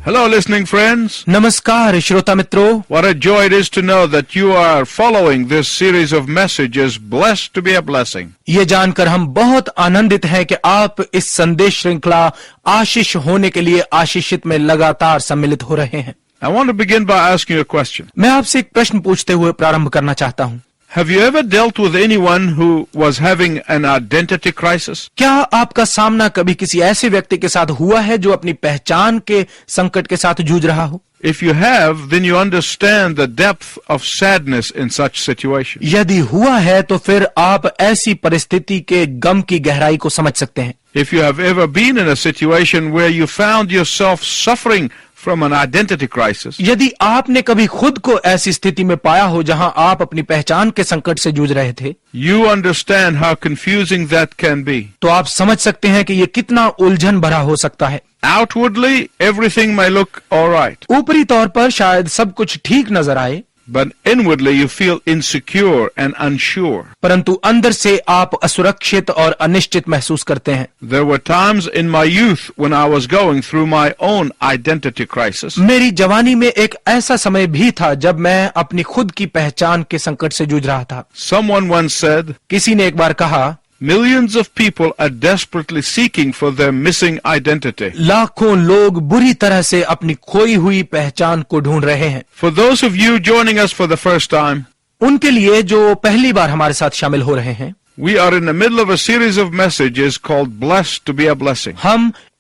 Hello, listening friends. नमस्कार श्रोता मित्रों, What a joy it is to know that you are following this series of messages, blessed to be a blessing. ये जानकर हम बहुत आनंदित हैं कि आप इस संदेश श्रृंखला आशीष होने के लिए आशीषित में लगातार सम्मिलित हो रहे हैं। I want to begin by asking you a question. मैं आपसे एक प्रश्न पूछते हुए प्रारंभ करना चाहता हूँ। Have you ever dealt with anyone who was having an identity crisis? क्या आपका सामना कभी किसी ऐसे व्यक्ति के साथ हुआ है जो अपनी पहचान के संकट के साथ जूझ रहा हो? If you have, then you understand the depth of sadness in such situations. यदि हुआ है तो फिर आप ऐसी परिस्थिति के गम की गहराई को समझ सकते हैं। If you have ever been in a situation where you found yourself suffering from an identity crisis, यदि आपने कभी खुद को ऐसी स्थिति में पाया हो जहां आप अपनी पहचान के संकट से जूझ रहे थे, you understand how confusing that can be. तो आप समझ सकते हैं कि ये कितना उलझन भरा हो सकता है। Outwardly, everything may look all right, ऊपरी तौर पर शायद सब कुछ ठीक नजर आए, but inwardly you feel insecure and unsure. परंतु अंदर से आप असुरक्षित और अनिश्चित महसूस करते हैं। There were times in my youth when I was going through my own identity crisis. मेरी जवानी में एक ऐसा समय भी था जब मैं अपनी खुद की पहचान के संकट से जूझ रहा था। Someone once said, किसी ने एक बार कहा, millions of people are desperately seeking for their missing identity. लाखों लोग बुरी तरह से अपनी खोई हुई पहचान को ढूंढ रहे हैं। For those of you joining us for the first time, उनके लिए जो पहली बार हमारे साथ शामिल हो रहे हैं, we are in the middle of a series of messages called Blessed to be a Blessing.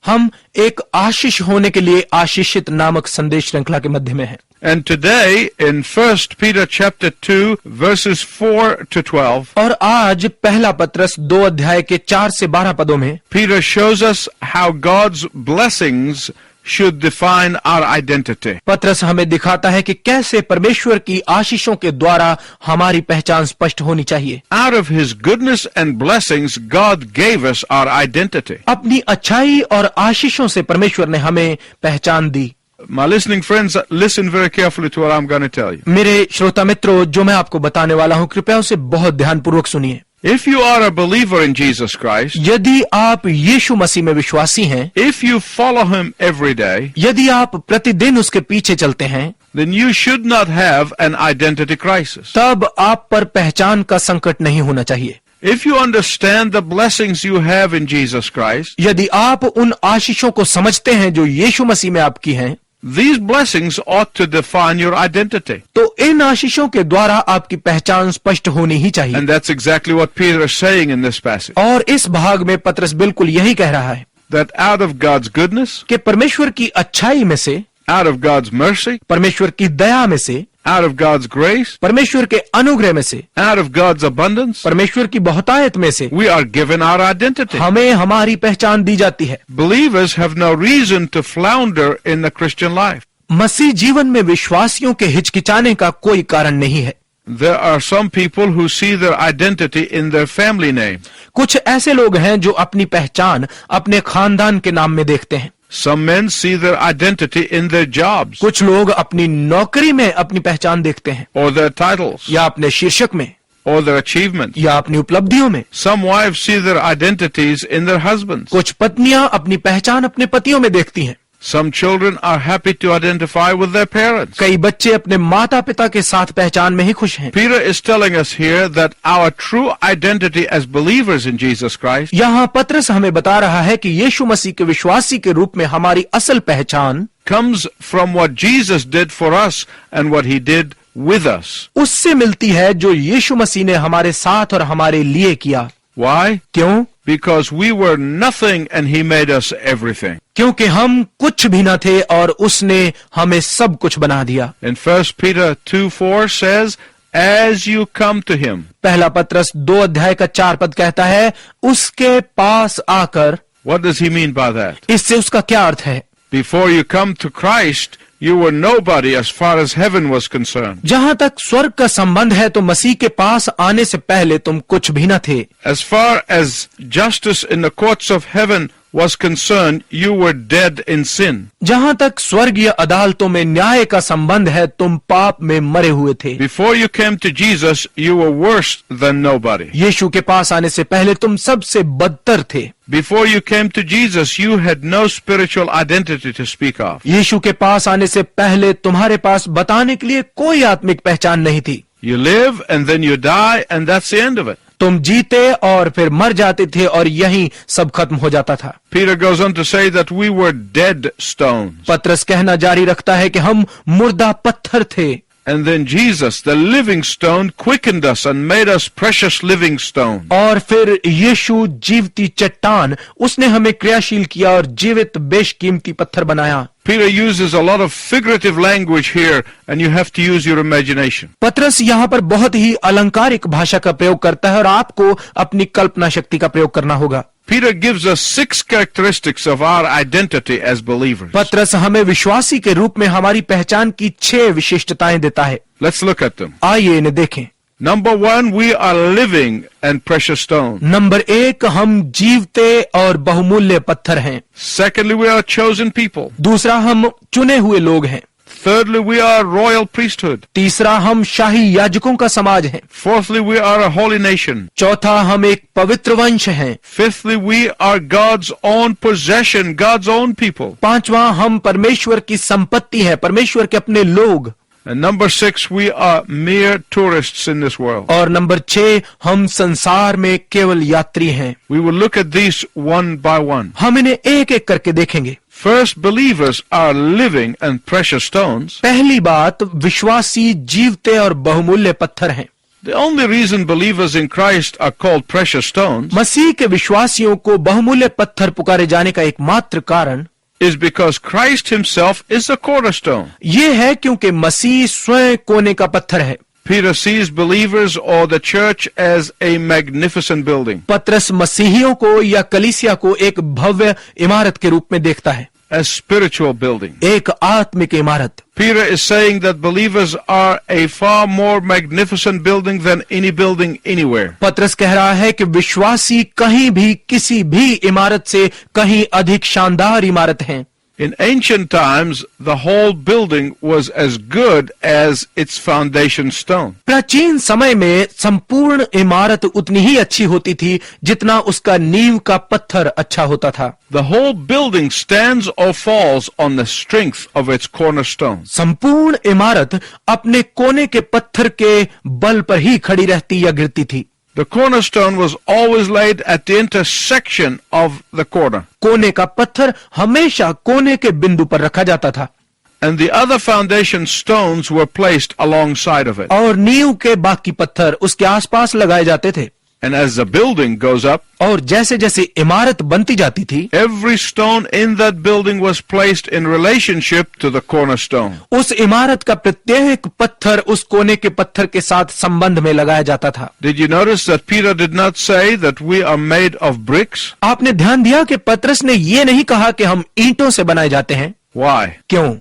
हम एक आशीष होने के लिए आशीषित नामक संदेश श्रृंखला के मध्य में हैं। And today in 1 Peter chapter 2 verses 4 to 12, और आज पहला पत्रस 2 अध्याय के 4 से 12 पदों में Peter shows us how God's blessings should define our identity. पत्रस हमें दिखाता है कि कैसे परमेश्वर की आशीषों के द्वारा हमारी पहचान स्पष्ट होनी चाहिए। Out of His goodness and blessings, God gave us our identity. अपनी अच्छाई और आशीषों से परमेश्वर ने हमें पहचान दी। My listening friends, listen very carefully to what I'm going to tell you. मेरे श्रोता मित्रों, जो मैं आपको बताने वाला हूँ, कृपया उसे बहुत ध्यानपूर्वक सुनिए। If you are a believer in Jesus Christ, यदि आप यीशु मसीह में विश्वासी हैं, if you follow Him every day, यदि आप प्रतिदिन उसके पीछे चलते हैं, then you should not have an identity crisis. तब आप पर पहचान का संकट नहीं होना चाहिए। If you understand the blessings you have in Jesus Christ, यदि आप उन आशीषों को समझते हैं जो यीशु मसीह में आपकी हैं, these blessings ought to define your identity. तो इन आशीषों के द्वारा आपकी पहचान स्पष्ट होनी ही चाहिए। And that's exactly what Peter is saying in this passage. और इस भाग में पत्रस बिल्कुल यही कह रहा है That out of God's goodness, कि परमेश्वर की अच्छाई में से, out of God's mercy, परमेश्वर की दया में से, out of God's grace, परमेश्वर के अनुग्रह में से, out of God's abundance, परमेश्वर की बहुतायत में से we are given our identity. हमें हमारी पहचान दी जाती है। Believers have no reason to flounder in the Christian life. मसीह जीवन में विश्वासियों के हिचकिचाने का कोई कारण नहीं है। There are some people who see their identity in their family name. कुछ ऐसे लोग हैं जो अपनी पहचान अपने खानदान के नाम में देखते हैं। Some men see their identity in their jobs कुछ लोग अपनी नौकरी में अपनी पहचान देखते हैं, or their titles या अपने शीर्षक में, or their achievements. या अपनी उपलब्धियों में। Some wives see their identities in their husbands. कुछ पत्नियां अपनी पहचान अपने पतियों में देखती हैं। Some children are happy to identify with their parents. कई बच्चे अपने माता पिता के साथ पहचान में ही खुश हैं। Peter is telling us here that our true identity as believers in Jesus Christ यहाँ पत्रस हमें बता रहा है कि यीशु मसीह के विश्वासी के रूप में हमारी असल पहचान comes from what Jesus did for us and what He did with us. उससे मिलती है जो यीशु मसीह ने हमारे साथ और हमारे लिए किया। Why? क्यों? Because we were nothing and He made us everything. क्योंकि हम कुछ भी न थे और उसने हमें सब कुछ बना दिया। And 1 Peter 2:4 says, as you come to Him. पहला पत्रस 2 अध्याय का 4 पद कहता है, उसके पास आकर। What does he mean by that? इससे उसका क्या अर्थ है? Before you come to Christ, you were nobody as far as heaven was concerned. जहां तक स्वर्ग का संबंध है तो मसीह के पास आने से पहले तुम कुछ भी न थे। As far as justice in the courts of heaven was concerned, you were dead in sin. जहां तक स्वर्गीय अदालतों में न्याय का संबंध है, तुम पाप में मरे हुए थे। Before you came to Jesus, you were worse than nobody. यीशु के पास आने से पहले तुम सबसे बदतर थे। Before you came to Jesus, you had no spiritual identity to speak of. यीशु के पास आने से पहले तुम्हारे पास बताने के लिए कोई आत्मिक पहचान नहीं थी। You live and then you die, and that's the end of it. तुम जीते और फिर मर जाते थे और यहीं सब खत्म हो जाता था। Peter goes on to say that we were dead stones. पत्रस कहना जारी रखता है कि हम मुर्दा पत्थर थे। And then Jesus, the living stone, quickened us and made us precious living stones. और फिर यीशु जीवती चट्टान, उसने हमें क्रियाशील किया और जीवित बेशकीमती पत्थर बनाया। Peter uses a lot of figurative language here, and you have to use your imagination. पत्रस यहाँ पर बहुत ही अलंकारिक भाषा का प्रयोग करता है और आपको अपनी कल्पना शक्ति का प्रयोग करना होगा। Peter gives us 6 characteristics of our identity as believers. पत्रस हमें विश्वासी के रूप में हमारी पहचान की 6 विशिष्टताएं देता है। Let's look at them. आइए इन्हें देखें। Number 1, we are living and precious stones. Number 1, हम जीवते और बहुमूल्य पत्थर हैं। Secondly, we are chosen people. दूसरा, हम चुने हुए लोग हैं। Thirdly, we are royal priesthood. तीसरा, हम शाही याजकों का समाज हैं। Fourthly, we are a holy nation. चौथा, हम एक पवित्र वंश हैं। Fifthly, we are God's own possession, God's own people. पांचवा, हम परमेश्वर की संपत्ति है, परमेश्वर के अपने लोग। And number 6, we are mere tourists in this world. और नंबर 6, हम संसार में केवल यात्री हैं। We will look at these one by one. हम इन्हें एक एक करके देखेंगे। First, believers are living and precious stones. पहली बात, विश्वासी जीवते और बहुमूल्य पत्थर हैं। The only reason believers in Christ are called precious stones मसीह के विश्वासियों को बहुमूल्य पत्थर पुकारे जाने का एकमात्र कारण is because Christ himself is the cornerstone. ये है क्योंकि मसीह स्वयं कोने का पत्थर है। Peter sees believers or the church as a magnificent building, पत्रस मसीहियों को या कलीसिया को एक भव्य इमारत के रूप में देखता है, a spiritual building. एक आत्मिक इमारत। Peter is saying that believers are a far more magnificent building than any building anywhere. पत्रस कह रहा है कि विश्वासी कहीं भी किसी भी इमारत से कहीं अधिक शानदार इमारत हैं। In ancient times, the whole building was as good as its foundation stone. प्राचीन समय में संपूर्ण इमारत उतनी ही अच्छी होती थी जितना उसका नींव का पत्थर अच्छा होता था। The whole building stands or falls on the strength of its cornerstone. संपूर्ण इमारत अपने कोने के पत्थर के बल पर ही खड़ी रहती या गिरती थी। The cornerstone was always laid at the intersection of the corner. कोने का पत्थर हमेशा कोने के बिंदु पर रखा जाता था। And the other foundation stones were placed alongside of it. और नींव के बाकी पत्थर उसके आसपास लगाए जाते थे। And as the building goes up, और जैसे जैसे इमारत बनती जाती थी, every stone in that building was placed in relationship to the cornerstone. उस इमारत का प्रत्येक पत्थर उस कोने के पत्थर के साथ संबंध में लगाया जाता था। Did you notice that Peter did not say that we are made of bricks? आपने ध्यान दिया कि पत्रस ने ये नहीं कहा कि हम ईंटों से बनाए जाते हैं। Why? क्यों?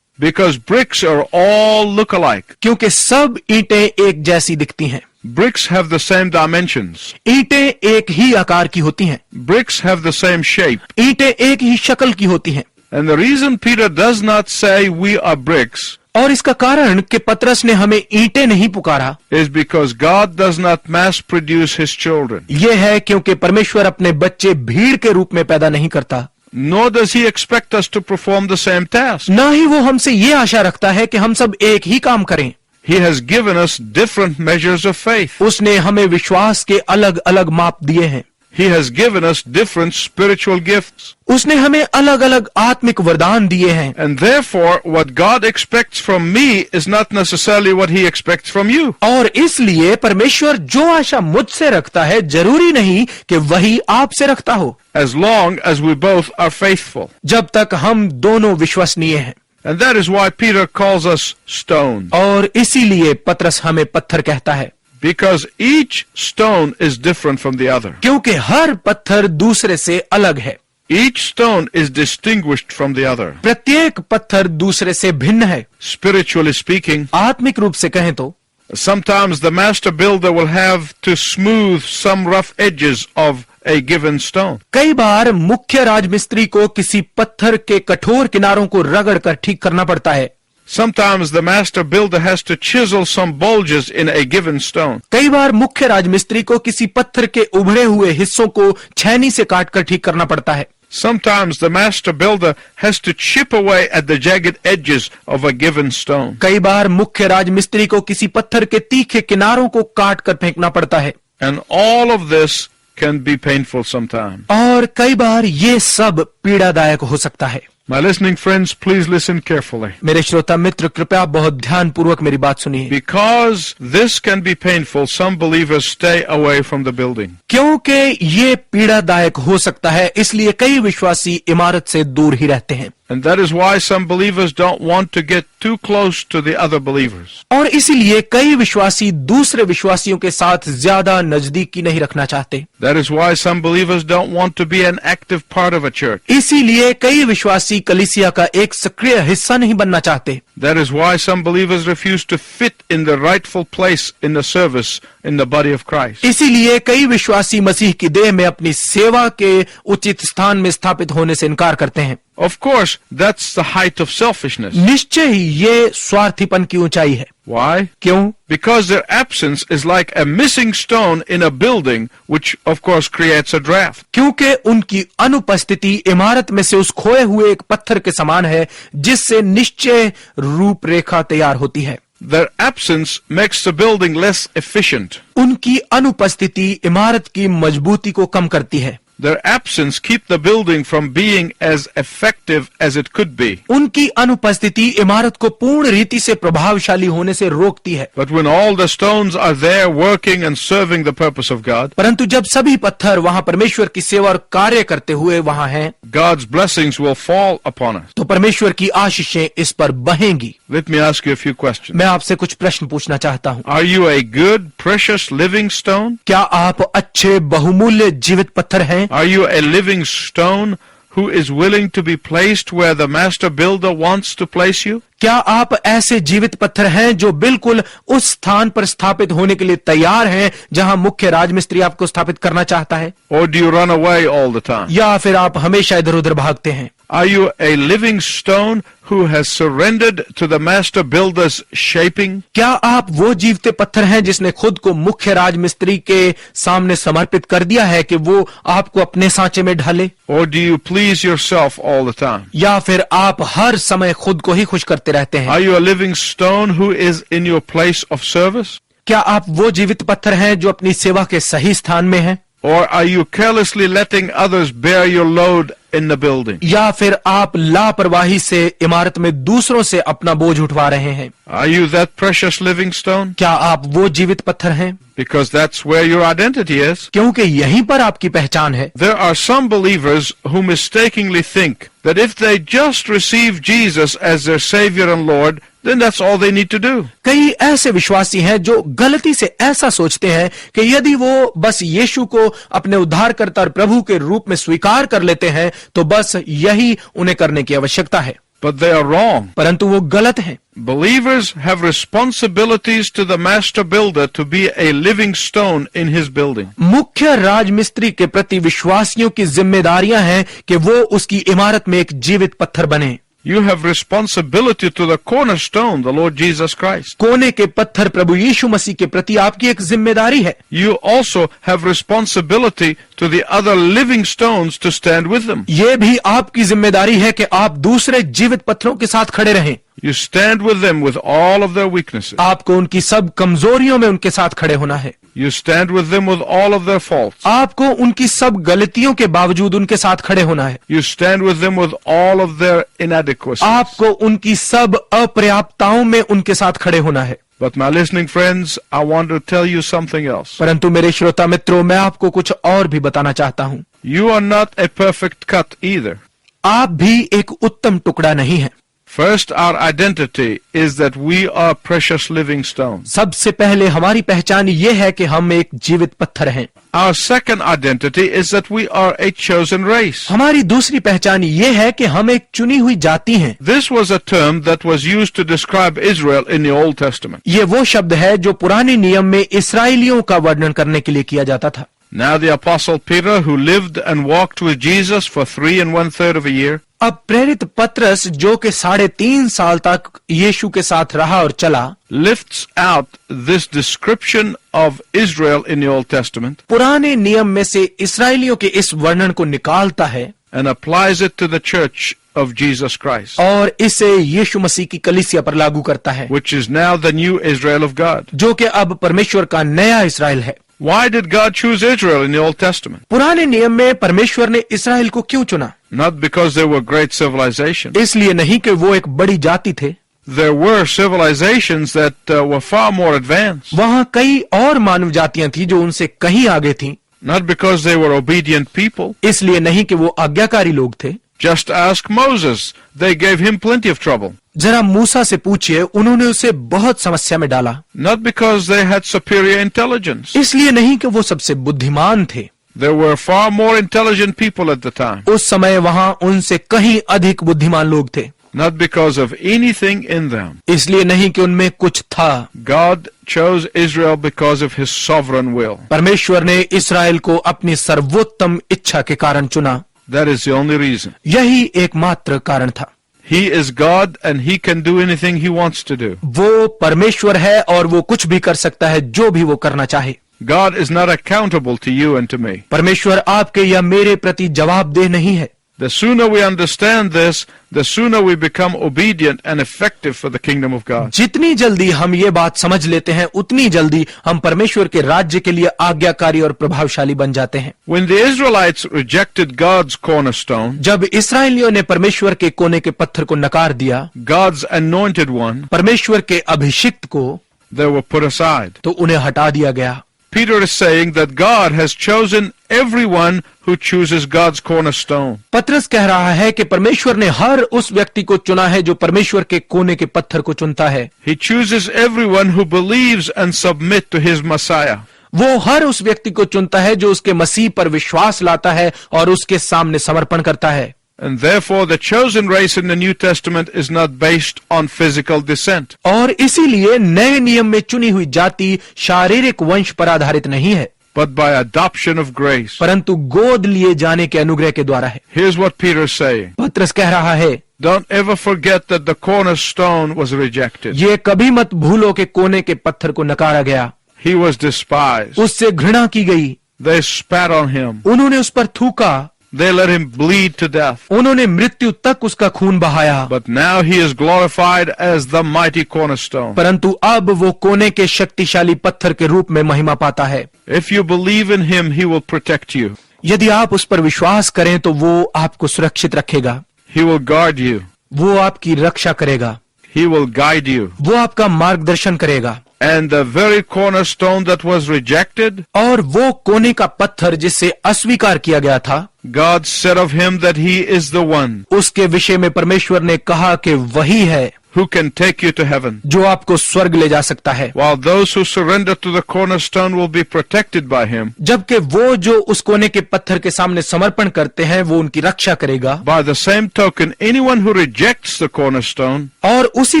Because bricks are all look-alike. क्योंकि सब ईंटें एक जैसी दिखती हैं। Bricks have the same dimensions. ईंटें एक ही आकार की होती हैं। Bricks have the same shape. ईंटें एक ही शक्ल की होती हैं। And the reason Peter does not say we are bricks और इसका कारण कि पत्रस ने हमें ईंटें नहीं पुकारा is because God does not mass produce his children. ये है क्योंकि परमेश्वर अपने बच्चे भीड़ के रूप में पैदा नहीं करता। Nor does he expect us to perform the same task. ना ही वो हमसे ये आशा रखता है कि हम सब एक ही काम करें। He has given us different measures of faith. उसने हमें विश्वास के अलग अलग माप दिए हैं। He has given us different spiritual gifts. उसने हमें अलग अलग आत्मिक वरदान दिए हैं। And therefore, what God expects from me is not necessarily what he expects from you. और इसलिए परमेश्वर जो आशा मुझसे रखता है जरूरी नहीं कि वही आपसे रखता हो, As long as we both are faithful. जब तक हम दोनों विश्वसनीय हैं। And that is why Peter calls us stone. और इसीलिए पत्रस हमें पत्थर कहता है। Because each stone is different from the other. क्योंकि हर पत्थर दूसरे से अलग है। Each stone is distinguished from the other. प्रत्येक पत्थर दूसरे से भिन्न है। Spiritually speaking, आत्मिक रूप से कहें तो sometimes the master builder will have to smooth some rough edges of a given stone. कई बार मुख्य राजमिस्त्री को किसी पत्थर के कठोर किनारों को रगड़ कर ठीक करना पड़ता है। Sometimes the master builder has to chisel some bulges in a given stone. कई बार मुख्य राजमिस्त्री को किसी पत्थर के उभरे हुए हिस्सों को छेनी से काटकर ठीक करना पड़ता है। Sometimes the master builder has to chip away at the jagged edges of a given stone. कई बार मुख्य राजमिस्त्री को किसी पत्थर के तीखे किनारों को काट कर फेंकना पड़ता है। And all of this can be painful sometimes. और कई बार ये सब पीड़ादायक हो सकता है। My listening friends, please listen carefully. मेरे श्रोता मित्र, कृपया बहुत ध्यानपूर्वक मेरी बात सुनिए। Because this can be painful, some believers stay away from the building. क्योंकि ये पीड़ादायक हो सकता है, इसलिए कई विश्वासी इमारत से दूर ही रहते हैं। And that is why some believers don't want to get too close to the other believers. और इसीलिए कई विश्वासी दूसरे विश्वासियों के साथ ज्यादा नजदीकी नहीं रखना चाहते। That is why some believers don't want to be an active part of a church. इसीलिए कई विश्वासी कलीसिया का एक सक्रिय हिस्सा नहीं बनना चाहते। That is why some believers refuse to fit in the rightful place in the service in the body of Christ. इसीलिए कई विश्वासी मसीह की देह में अपनी सेवा के उचित स्थान में स्थापित होने से इनकार करते हैं। Of course, that's the height of selfishness. निश्चय ही ये स्वार्थीपन की ऊंचाई है। Why? क्यों? Because their absence is like a missing stone in a building, which of course creates a draft. क्योंकि उनकी अनुपस्थिति इमारत में से उस खोए हुए एक पत्थर के समान है, जिससे निश्चय रूपरेखा तैयार होती है। Their absence makes the building less efficient. उनकी अनुपस्थिति इमारत की मजबूती को कम करती है। Their absence keep the building from being as effective as it could be. उनकी अनुपस्थिति इमारत को पूर्ण रीति से प्रभावशाली होने से रोकती है। But when all the stones are there working and serving the purpose of God, परंतु जब सभी पत्थर वहां परमेश्वर की सेवा और कार्य करते हुए वहां हैं, God's blessings will fall upon us. तो परमेश्वर की आशीषें इस पर बहेंगी। Let me ask you a few questions. मैं आपसे कुछ प्रश्न पूछना चाहता हूँ। Are you a good, precious, living stone? क्या आप अच्छे बहुमूल्य जीवित पत्थर हैं? Are you a living stone who is willing to be placed where the master builder wants to place you? क्या आप ऐसे जीवित पत्थर हैं जो बिल्कुल उस स्थान पर स्थापित होने के लिए तैयार हैं जहां मुख्य राजमिस्त्री आपको स्थापित करना चाहता है? Or do you run away all the time? या फिर आप हमेशा इधर उधर भागते हैं? Are you a living stone who has surrendered to the master builder's shaping? क्या आप वो जीवते पत्थर हैं जिसने खुद को मुख्य राजमिस्त्री के सामने समर्पित कर दिया है कि वो आपको अपने सांचे में ढाले? Or do you please yourself all the time? या फिर आप हर समय खुद को ही खुश करते रहते हैं? Are you a living stone who is in your place of service? क्या आप वो जीवित पत्थर हैं जो अपनी सेवा के सही स्थान में हैं? Or are you carelessly letting others bear your load in the building? या फिर आप लापरवाही से इमारत में दूसरों से अपना बोझ उठवा रहे हैं? Are you that precious living stone? क्या आप वो जीवित पत्थर हैं? Because that's where your identity is. क्योंकि यहीं पर आपकी पहचान है। There are some believers who mistakenly think that if they just receive Jesus as their Savior and Lord, then that's all they need to do. कई ऐसे विश्वासी हैं जो गलती से ऐसा सोचते हैं कि यदि वो बस यीशु को अपने उद्धारकर्ता और प्रभु के रूप में स्वीकार कर लेते हैं तो बस यही उन्हें करने की आवश्यकता है। But they are wrong. परंतु वो गलत हैं। Believers have responsibilities to the master builder to be a living stone in his building. मुख्य राजमिस्त्री के प्रति विश्वासियों की जिम्मेदारियां हैं कि वो उसकी इमारत में एक जीवित पत्थर बने। You have responsibility to the cornerstone, the Lord Jesus Christ. कोने के पत्थर प्रभु यीशु मसीह के प्रति आपकी एक जिम्मेदारी है। You also have responsibility to the other living stones to stand with them. ये भी आपकी जिम्मेदारी है कि आप दूसरे जीवित पत्थरों के साथ खड़े रहें। You stand with them with all of their weaknesses. आपको उनकी सब कमजोरियों में उनके साथ खड़े होना है। You stand with them with all of their faults. आपको उनकी सब गलतियों के बावजूद उनके साथ खड़े होना है। You stand with them with all of their inadequacies. आपको उनकी सब अपर्याप्तताओं में उनके साथ खड़े होना है। But my listening friends, I want to tell you something else. परंतु मेरे श्रोता मित्रों, मैं आपको कुछ और भी बताना चाहता हूँ। You are not a perfect cut either. आप भी एक उत्तम टुकड़ा नहीं है। First, our identity is that we are precious living stones. सबसे पहले हमारी पहचान ये है कि हम एक जीवित पत्थर हैं। Our second identity is that we are a chosen race. हमारी दूसरी पहचान ये है कि हम एक चुनी हुई जाति हैं। This was a term that was used to describe Israel in the Old Testament. ये वो शब्द है जो पुराने नियम में इस्राएलियों का वर्णन करने के लिए किया जाता था। Now the Apostle Peter, who lived and walked with Jesus for 3 1/3 of a year, अब प्रेरित पत्रस जो कि 3.5 साल तक यीशु के साथ रहा और चला, lifts out this description of Israel in the Old Testament पुराने नियम में से इस्राएलियों के इस वर्णन को निकालता है and applies it to the church of Jesus Christ, और इसे यीशु मसीह की कलीसिया पर लागू करता है, which is now the new Israel of God. जो कि अब परमेश्वर का नया इस्राएल है। Why did God choose Israel in the Old Testament? पुराने नियम में परमेश्वर ने इस्राएल को क्यों चुना? Not because they were great civilization. इसलिए नहीं कि वो एक बड़ी जाति थे। There were civilizations that were far more advanced. वहाँ कई और मानव जातियां थी जो उनसे कहीं आगे थीं। Not because they were obedient people. इसलिए नहीं कि वो आज्ञाकारी लोग थे। Just ask Moses. They gave him plenty of trouble. जरा मूसा से पूछिए, उन्होंने उसे बहुत समस्या में डाला। Not because they had superior intelligence. इसलिए नहीं कि वो सबसे बुद्धिमान थे। There were far more intelligent people at the time. उस समय वहाँ उनसे कहीं अधिक बुद्धिमान लोग थे। Not because of anything in them. इसलिए नहीं कि उनमें कुछ था। God chose Israel because of his sovereign will. परमेश्वर ने इस्राएल को अपनी सर्वोत्तम इच्छा के कारण चुना। That is the only reason. यही एकमात्र कारण था। He is God and he can do anything he wants to do. वो परमेश्वर है और वो कुछ भी कर सकता है जो भी वो करना चाहे। God is not accountable to you and to me. परमेश्वर आपके या मेरे प्रति जवाबदेह नहीं है। The sooner we understand this, the sooner we become obedient and effective for the kingdom of God. जितनी जल्दी हम ये बात समझ लेते हैं, उतनी जल्दी हम परमेश्वर के राज्य के लिए आज्ञाकारी और प्रभावशाली बन जाते हैं। When the Israelites rejected God's cornerstone, जब इस्राएलियों ने परमेश्वर के कोने के पत्थर को नकार दिया, God's anointed one, परमेश्वर के अभिषिक्त को, they were put aside. तो उन्हें हटा दिया गया। Peter is saying that God has chosen everyone who chooses God's cornerstone. पत्रस कह रहा है कि परमेश्वर ने हर उस व्यक्ति को चुना है जो परमेश्वर के कोने के पत्थर को चुनता है। He chooses everyone who believes and submit to his Messiah. वो हर उस व्यक्ति को चुनता है जो उसके मसीह पर विश्वास लाता है और उसके सामने समर्पण करता है। And therefore the chosen race in the New Testament is not based on physical descent. और इसीलिए नए नियम में चुनी हुई जाति शारीरिक वंश पर आधारित नहीं है, but by adoption of grace. परंतु गोद लिए जाने के अनुग्रह के द्वारा है। Here's what Peter is saying. पत्रस कह रहा है, Don't ever forget that the cornerstone was rejected. ये कभी मत भूलो कि कोने के पत्थर को नकारा गया, He was despised. उससे घृणा की गई, They spat on him. उन्होंने उस पर थूका, They let him bleed to death. उन्होंने मृत्यु तक उसका खून बहाया, But now he is glorified as the mighty cornerstone. परंतु अब वो कोने के शक्तिशाली पत्थर के रूप में महिमा पाता है। If you believe in him, he will protect you. यदि आप उस पर विश्वास करें तो वो आपको सुरक्षित रखेगा, He will guard you. वो आपकी रक्षा करेगा, He will guide you. वो आपका मार्गदर्शन करेगा। And the very cornerstone that was rejected, और वो कोने का पत्थर जिससे अस्वीकार किया गया था, God said of him that he is the one उसके विषय में परमेश्वर ने कहा कि वही है who can take you to heaven. जो आपको स्वर्ग ले जा सकता है। While those who surrender to the cornerstone will be protected by him, जबकि वो जो उस कोने के पत्थर के सामने समर्पण करते हैं वो उनकी रक्षा करेगा। by the same token, anyone who rejects the cornerstone और उसी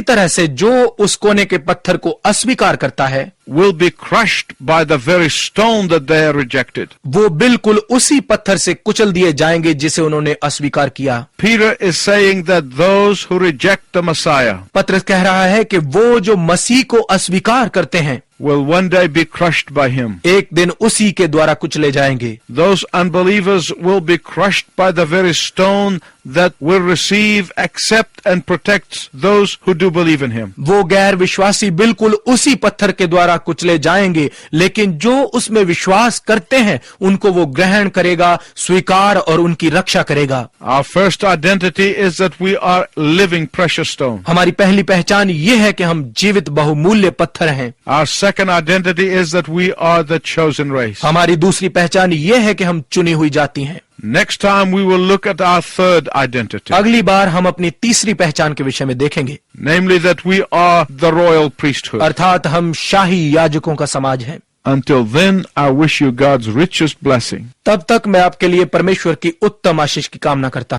तरह से जो उस कोने के पत्थर को अस्वीकार करता है will be crushed by the very stone that they are rejected. वो बिल्कुल उसी पत्थर से कुचल दिए जाएंगे जिसे उन्होंने अस्वीकार किया। Peter is saying that those who reject the Messiah पत्रस कह रहा है कि वो जो मसीह को अस्वीकार करते हैं will one day be crushed by him. एक दिन उसी के द्वारा कुचले जाएंगे। Those unbelievers will be crushed by the very stone that will receive, accept and protect those who do believe in him. वो गैर विश्वासी बिल्कुल उसी पत्थर के द्वारा कुचले जाएंगे, लेकिन जो उसमें विश्वास करते हैं उनको वो ग्रहण करेगा, स्वीकार और उनकी रक्षा करेगा। Our first identity is that we are living precious stone. हमारी पहली पहचान ये है कि हम जीवित बहुमूल्य पत्थर हैं। Our second identity is that we are the chosen race. हमारी दूसरी पहचान ये है कि हम चुनी हुई जाति हैं। Next time we will look at our third identity, अगली बार हम अपनी तीसरी पहचान के विषय में देखेंगे, namely that we are the royal priesthood. अर्थात हम शाही याजकों का समाज हैं। Until then, I wish you God's richest blessing. तब तक मैं आपके लिए परमेश्वर की उत्तम आशीष की कामना करता हूं।